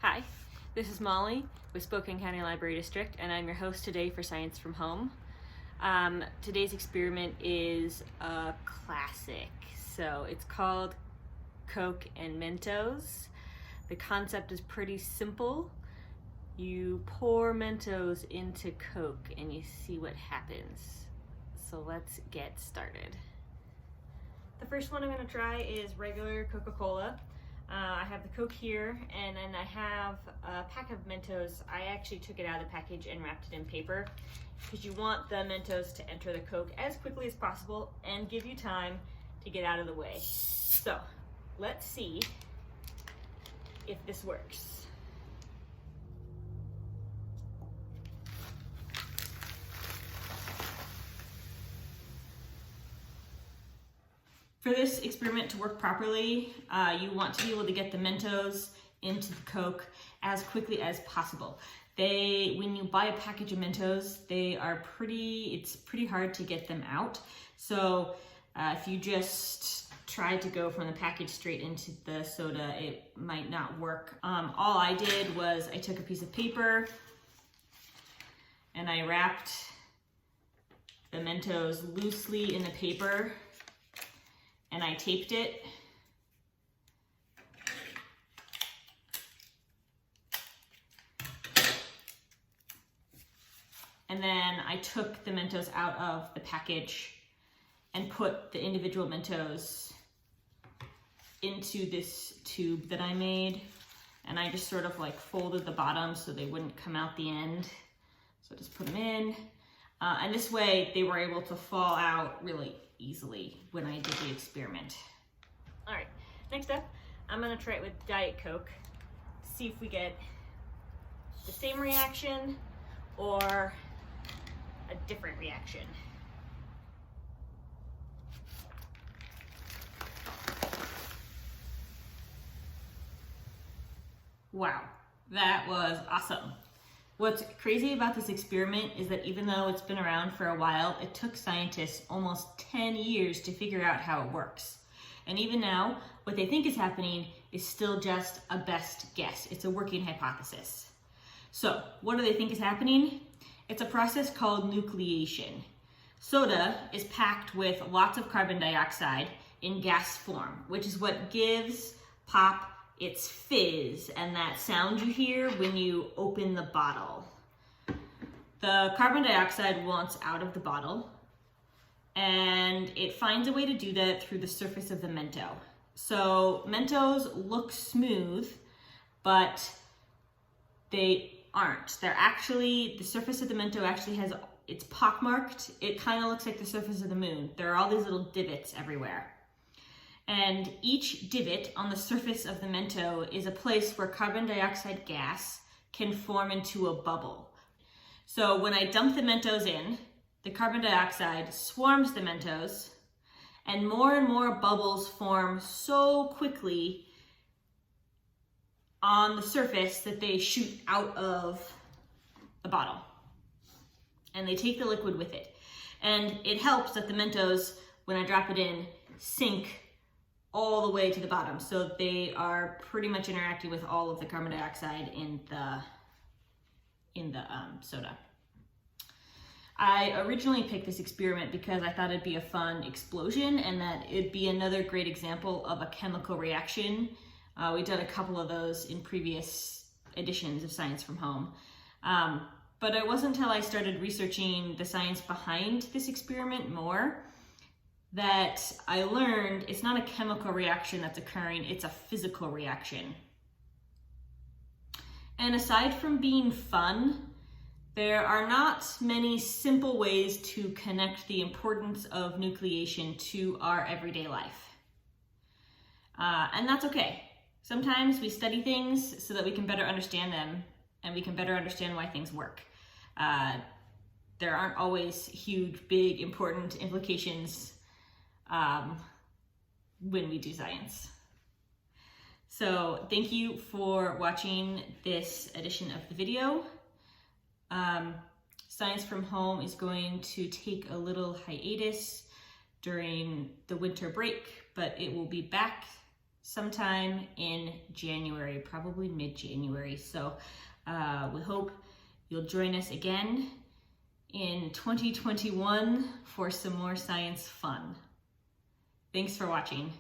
Hi, this is Molly with Spokane County Library District, and I'm your host today for Science from Home. Today's experiment is a classic. So it's called Coke and Mentos. The concept is pretty simple. You pour Mentos into Coke and you see what happens. So let's get started. The first one I'm going to try is regular Coca-Cola. I have the Coke here, and then I have a pack of Mentos. I actually took it out of the package and wrapped it in paper because you want the Mentos to enter the Coke as quickly as possible and give you time to get out of the way. So let's see if this works. For this experiment to work properly, you want to be able to get the Mentos into the Coke as quickly as possible. When you buy a package of Mentos, it's pretty hard to get them out. So if you just try to go from the package straight into the soda, it might not work. All I did was I took a piece of paper and I wrapped the Mentos loosely in the paper, and I taped it. And then I took the Mentos out of the package and put the individual Mentos into this tube that I made. And I just sort of like folded the bottom so they wouldn't come out the end. So just put them in. And this way they were able to fall out really easily when I did the experiment. All right, next up, I'm gonna try it with Diet Coke, see if we get the same reaction or a different reaction. Wow, that was awesome. What's crazy about this experiment is that even though it's been around for a while, it took scientists almost 10 years to figure out how it works. And even now, what they think is happening is still just a best guess. It's a working hypothesis. So what do they think is happening? It's a process called nucleation. Soda is packed with lots of carbon dioxide in gas form, which is what gives pop its fizz and that sound you hear when you open the bottle. The carbon dioxide wants out of the bottle, and it finds a way to do that through the surface of the Mento. So Mentos look smooth, but they aren't. The surface of the Mento actually it's pockmarked. It kind of looks like the surface of the moon. There are all these little divots everywhere. And each divot on the surface of the Mento is a place where carbon dioxide gas can form into a bubble. So when I dump the Mentos in, the carbon dioxide swarms the Mentos, and more bubbles form so quickly on the surface that they shoot out of the bottle. And they take the liquid with it. And it helps that the Mentos, when I drop it in, sink all the way to the bottom. So they are pretty much interacting with all of the carbon dioxide in the soda. I originally picked this experiment because I thought it'd be a fun explosion and that it'd be another great example of a chemical reaction. We've done a couple of those in previous editions of Science from Home. But it wasn't until I started researching the science behind this experiment more that I learned it's not a chemical reaction that's occurring, it's a physical reaction. And aside from being fun, there are not many simple ways to connect the importance of nucleation to our everyday life. And that's okay. Sometimes we study things so that we can better understand them and we can better understand why things work. There aren't always huge, big, important implications when we do science. So thank you for watching this edition of the video. Science from Home is going to take a little hiatus during the winter break, but it will be back sometime in January, probably mid-January. So we hope you'll join us again in 2021 for some more science fun. Thanks for watching.